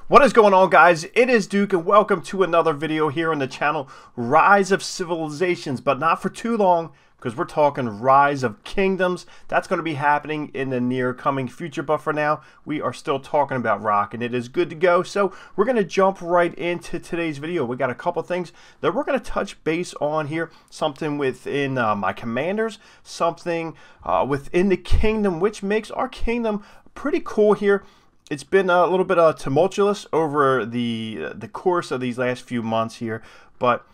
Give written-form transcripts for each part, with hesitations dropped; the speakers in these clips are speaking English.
What is going on, guys? It is Duke and welcome to another video here on the channel, Rise of Civilizations, but not for too long because we're talking Rise of Kingdoms. That's going to be happening in the near coming future, but for now we are still talking about rock and it is good to go. So we're going to jump right into today's video. We got a couple things that we're going to touch base on here, something within my commanders, something within the kingdom, which makes our kingdom pretty cool here. It's been a little bit tumultuous over the course of these last few months here, but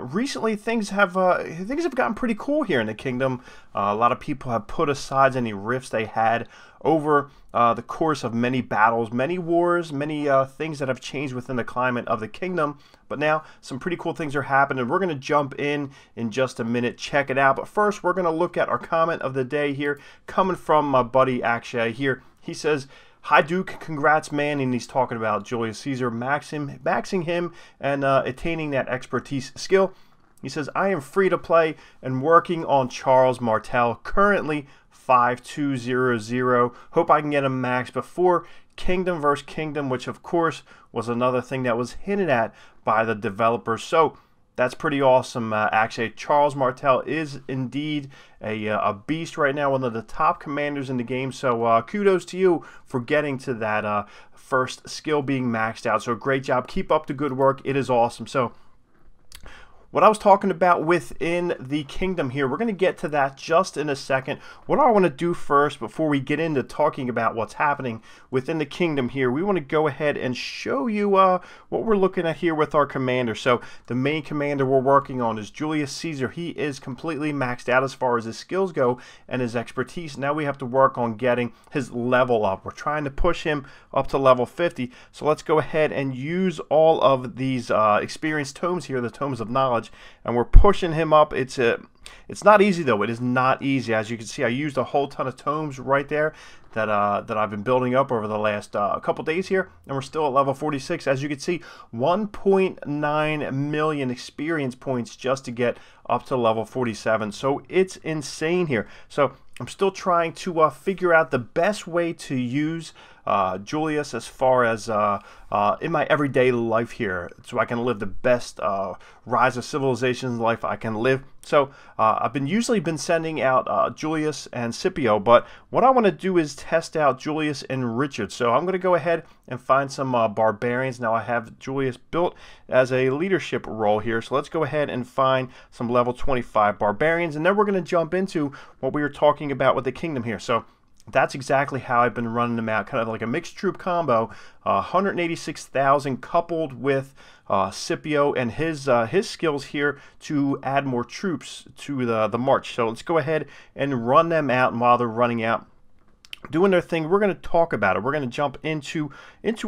recently things have gotten pretty cool here in the kingdom. A lot of people have put aside any rifts they had over the course of many battles, many wars, many things that have changed within the climate of the kingdom. But now some pretty cool things are happening. We're going to jump in just a minute, check it out. But first, we're going to look at our comment of the day here, coming from my buddy Akshay here. He says, "Hi Duke, congrats man," and he's talking about Julius Caesar maxing him and attaining that expertise skill. He says, "I am free to play and working on Charles Martel, currently 5200. Hope I can get him max before Kingdom versus Kingdom," which of course was another thing that was hinted at by the developers. So that's pretty awesome, actually. Charles Martel is indeed a beast right now, one of the top commanders in the game. So kudos to you for getting to that first skill being maxed out. So great job. Keep up the good work. It is awesome. So what I was talking about within the kingdom here, we're going to get to that just in a second. What I want to do first, before we get into talking about what's happening within the kingdom here, we want to go ahead and show you what we're looking at here with our commander. So the main commander we're working on is Julius Caesar. He is completely maxed out as far as his skills go and his expertise. Now we have to work on getting his level up. We're trying to push him up to level 50. So let's go ahead and use all of these experience tomes here, the tomes of knowledge, and we're pushing him up. It's not easy though. It is not easy. As you can see, I used a whole ton of tomes right there that I've been building up over the last couple days here, and we're still at level 46. As you can see, 1.9 million experience points just to get up to level 47. So it's insane here. So I'm still trying to figure out the best way to use Julius as far as in my everyday life here, so I can live the best Rise of Civilizations life I can live. So I've usually been sending out Julius and Scipio, but what I want to do is test out Julius and Richard. So I'm going to go ahead and find some barbarians. Now I have Julius built as a leadership role here, so let's go ahead and find some level 25 barbarians, and then we're going to jump into what we were talking about with the kingdom here. So that's exactly how I've been running them out, kind of like a mixed troop combo. 186,000 coupled with Scipio and his skills here to add more troops to the march. So let's go ahead and run them out, and while they're running out, doing their thing, we're going to talk about it. We're going to jump into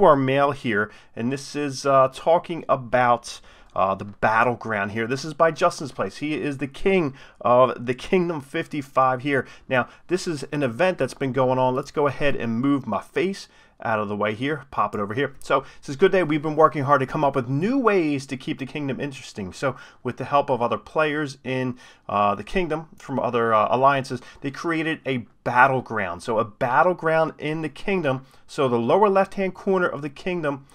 our mail here, and this is talking about the Battleground here. This is by Justin's Place. He is the king of the Kingdom 55 here. Now, this is an event that's been going on. Let's go ahead and move my face out of the way here, pop it over here. So this is a good day. We've been working hard to come up with new ways to keep the kingdom interesting. So with the help of other players in the kingdom from other alliances, they created a battleground. So a battleground in the kingdom. So the lower left hand corner of the kingdom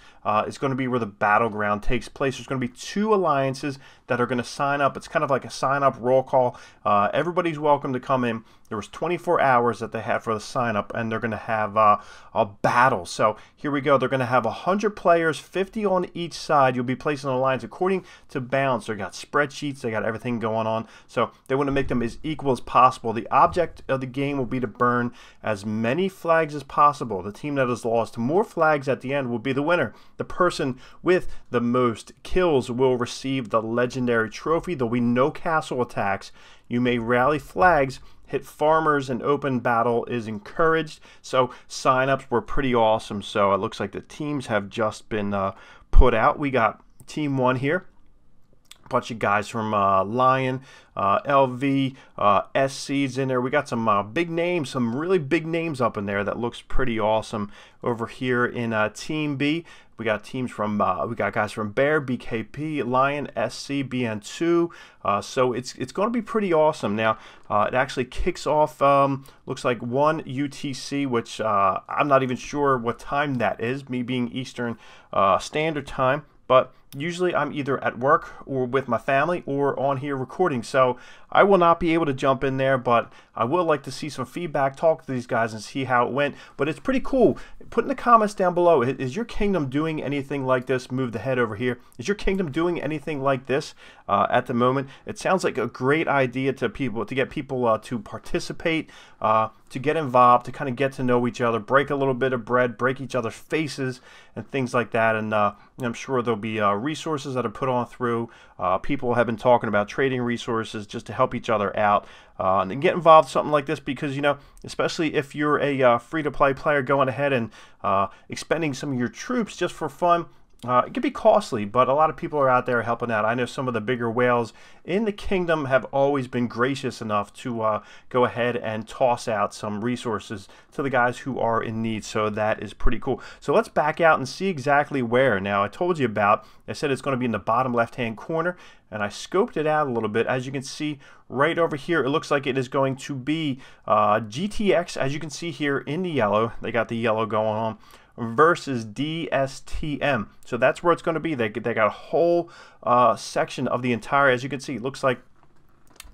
is going to be where the battleground takes place. There's going to be 2 alliances that are going to sign up. It's kind of like a sign up roll call. Everybody's welcome to come in. There was 24 hours that they had for the sign up, and they're going to have a battle. So here we go. They're going to have 100 players, 50 on each side. You'll be placing an alliance according to balance. They got spreadsheets. They got everything going on. So they want to make them as equal as possible. The object of the game will be to burn as many flags as possible. The team that has lost more flags at the end will be the winner. The person with the most kills will receive the legendary trophy. There'll be no castle attacks. You may rally flags, hit farmers, and open battle is encouraged. So sign-ups were pretty awesome. So it looks like the teams have just been put out. We got Team 1 here. bunch of guys from Lion, LV, SC's in there. We got some big names, some really big names up in there. That looks pretty awesome. Over here in Team B, we got teams from we got guys from Bear, BKP, Lion, SC, BN2. So it's going to be pretty awesome. Now it actually kicks off. Looks like 1 UTC, which I'm not even sure what time that is. Me being Eastern Standard Time. But usually I'm either at work or with my family or on here recording, so I will not be able to jump in there, but I would like to see some feedback, talk to these guys and see how it went. But it's pretty cool. Put in the comments down below, is your kingdom doing anything like this? Move the head over here. Is your kingdom doing anything like this at the moment? It sounds like a great idea to people, to get people to participate, to get involved, to kind of get to know each other, break a little bit of bread, break each other's faces and things like that. And I'm sure there'll be resources that are put on through. People have been talking about trading resources just to help each other out. And get involved in something like this, because, you know, especially if you're a free-to-play player going ahead and expending some of your troops just for fun, it can be costly, but a lot of people are out there helping out. I know some of the bigger whales in the kingdom have always been gracious enough to go ahead and toss out some resources to the guys who are in need, so that is pretty cool. So let's back out and see exactly where. Now, I told you about, I said it's going to be in the bottom left-hand corner, and I scoped it out a little bit. As you can see right over here, it looks like it is going to be GTX, as you can see here in the yellow. They got the yellow going on, versus DSTM. So that's where it's going to be. They got a whole section of the entire, as you can see, it looks like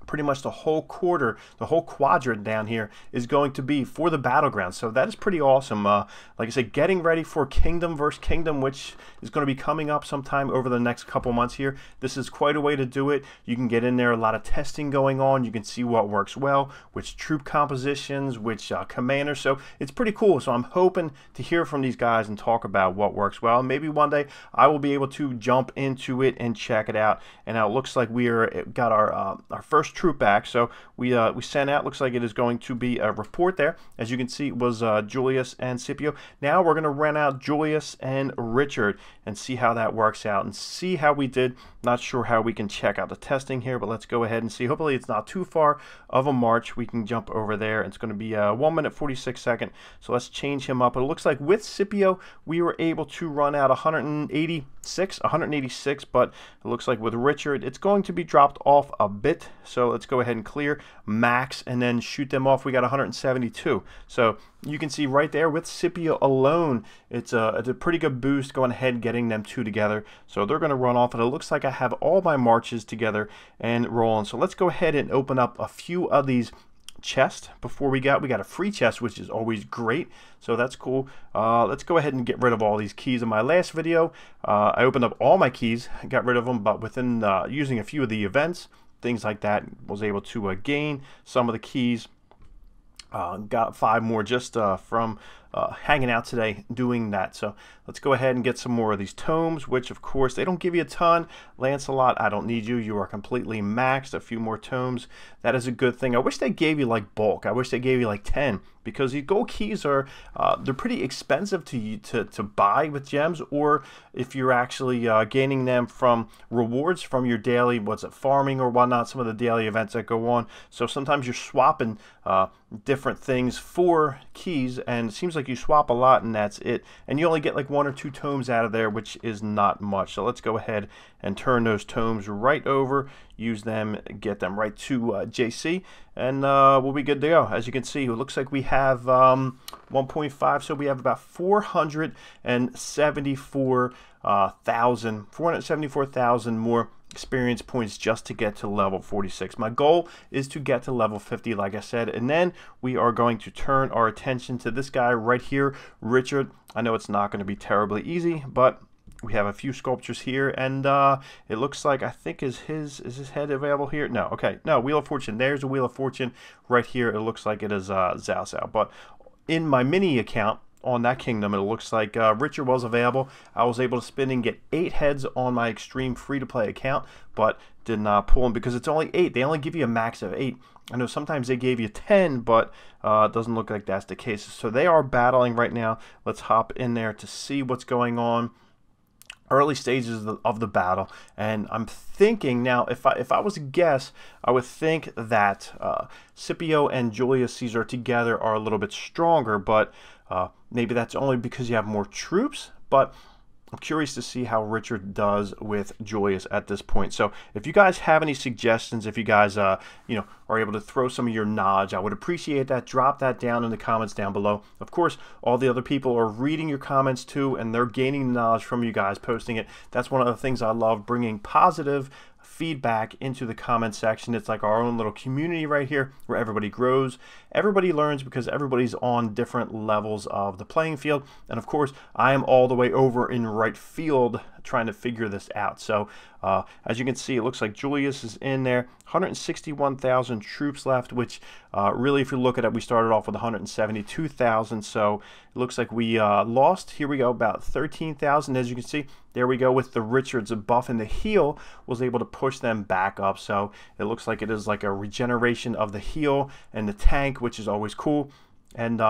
pretty much the whole quarter, the whole quadrant down here is going to be for the Battleground. So that is pretty awesome. Like I said, getting ready for Kingdom versus Kingdom, which is going to be coming up sometime over the next couple months here. This is quite a way to do it. You can get in there, a lot of testing going on. You can see what works well, which troop compositions, which commanders. So it's pretty cool. So I'm hoping to hear from these guys and talk about what works well. Maybe one day I will be able to jump into it and check it out. And now it looks like we got our first troop back. So we sent out, looks like it is going to be a report there. As you can see, it was Julius and Scipio. Now we're going to run out Julius and Richard and see how that works out and see how we did. Not sure how we can check out the testing here, but let's go ahead and see. Hopefully it's not too far of a march. We can jump over there. It's going to be 1 minute 46 seconds. So let's change him up. It looks like with Scipio we were able to run out 186, but it looks like with Richard it's going to be dropped off a bit. So let's go ahead and clear max and then shoot them off. We got 172. So you can see right there with Scipio alone, it's a pretty good boost going ahead and getting them two together. So they're going to run off, and it looks like I have all my marches together and rolling. So let's go ahead and open up a few of these chests before we got a free chest, which is always great, so that's cool. Let's go ahead and get rid of all these keys. In my last video I opened up all my keys, got rid of them, but within using a few of the events, things like that, was able to gain some of the keys. Got 5 more just from hanging out today doing that. So let's go ahead and get some more of these tomes, which of course they don't give you a ton. Lancelot, I don't need you. You are completely maxed. A few more tomes. That is a good thing. I wish they gave you like bulk. I wish they gave you like 10, because these gold keys are they're pretty expensive to buy with gems, or if you're actually gaining them from rewards from your daily, farming or whatnot, some of the daily events that go on. So sometimes you're swapping different things for keys, and it seems like you swap a lot and that's it, and you only get like 1 or 2 tomes out of there, which is not much. So let's go ahead and turn those tomes right over, use them, get them right to JC, and we'll be good to go. As you can see, it looks like we have 1.5, so we have about 474,000 more experience points just to get to level 46. My goal is to get to level 50, like I said, and then we are going to turn our attention to this guy right here, Richard. I know it's not going to be terribly easy, but we have a few sculptures here, and it looks like, I think, is his head available here? No, okay, no, Wheel of Fortune. There's a Wheel of Fortune right here. It looks like it is Zhao Zhao, but in my mini account on that kingdom, it looks like Richard was available. I was able to spin and get 8 heads on my extreme free-to-play account, but did not pull them because it's only 8. They only give you a max of 8. I know sometimes they gave you 10, but it doesn't look like that's the case. So they are battling right now. Let's hop in there to see what's going on. early stages of the battle, and I'm thinking now, if I was to guess, I would think that Scipio and Julius Caesar together are a little bit stronger, but maybe that's only because you have more troops. But I'm curious to see how Richard does with Julius at this point. So if you guys have any suggestions, if you guys you know, are able to throw some of your knowledge, I would appreciate that. Drop that down in the comments down below. Of course, all the other people are reading your comments too, and they're gaining knowledge from you guys posting it. That's one of the things I love, bringing positive feedback into the comment section. It's like our own little community right here where everybody grows, everybody learns, because everybody's on different levels of the playing field. And of course, I am all the way over in right field trying to figure this out. So as you can see, it looks like Julius is in there, 161,000 troops left, which really, if you look at it, we started off with 172,000. So it looks like we lost, here we go, about 13,000. As you can see, there we go, with the Richard's buff and the heal was able to push them back up. So it looks like it is like a regeneration of the heal and the tank, which is always cool. And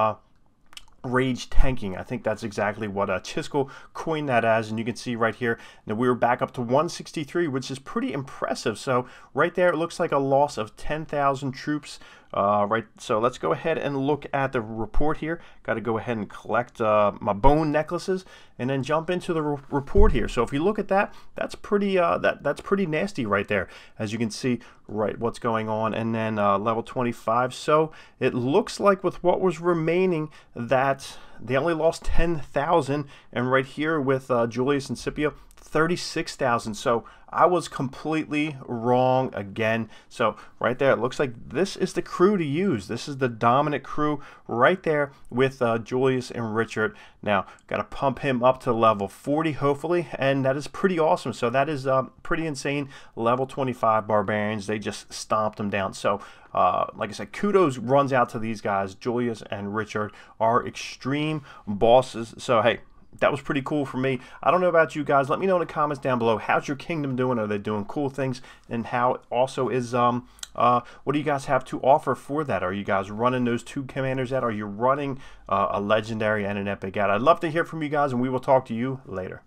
rage tanking, I think that's exactly what Chisco coined that as. And you can see right here that we were back up to 163, which is pretty impressive. So right there, it looks like a loss of 10,000 troops. Right, so let's go ahead and look at the report here. Got to go ahead and collect my bone necklaces and then jump into the report here. So if you look at that, that's pretty that's pretty nasty right there, as you can see, right, what's going on. And then level 25. So it looks like with what was remaining that they only lost 10,000, and right here with Julius and Scipio, 36,000. So I was completely wrong again. So right there, it looks like this is the crew to use. This is the dominant crew right there with Julius and Richard. Now, got to pump him up to level 40, hopefully, and that is pretty awesome. So that is pretty insane. Level 25 barbarians, they just stomped them down. So like I said, kudos runs out to these guys. Julius and Richard are extreme bosses. So hey, that was pretty cool for me. I don't know about you guys. Let me know in the comments down below. How's your kingdom doing? Are they doing cool things? And how also is what do you guys have to offer for that? Are you guys running those two commanders out? Are you running a legendary and an epic out? I'd love to hear from you guys, and we will talk to you later.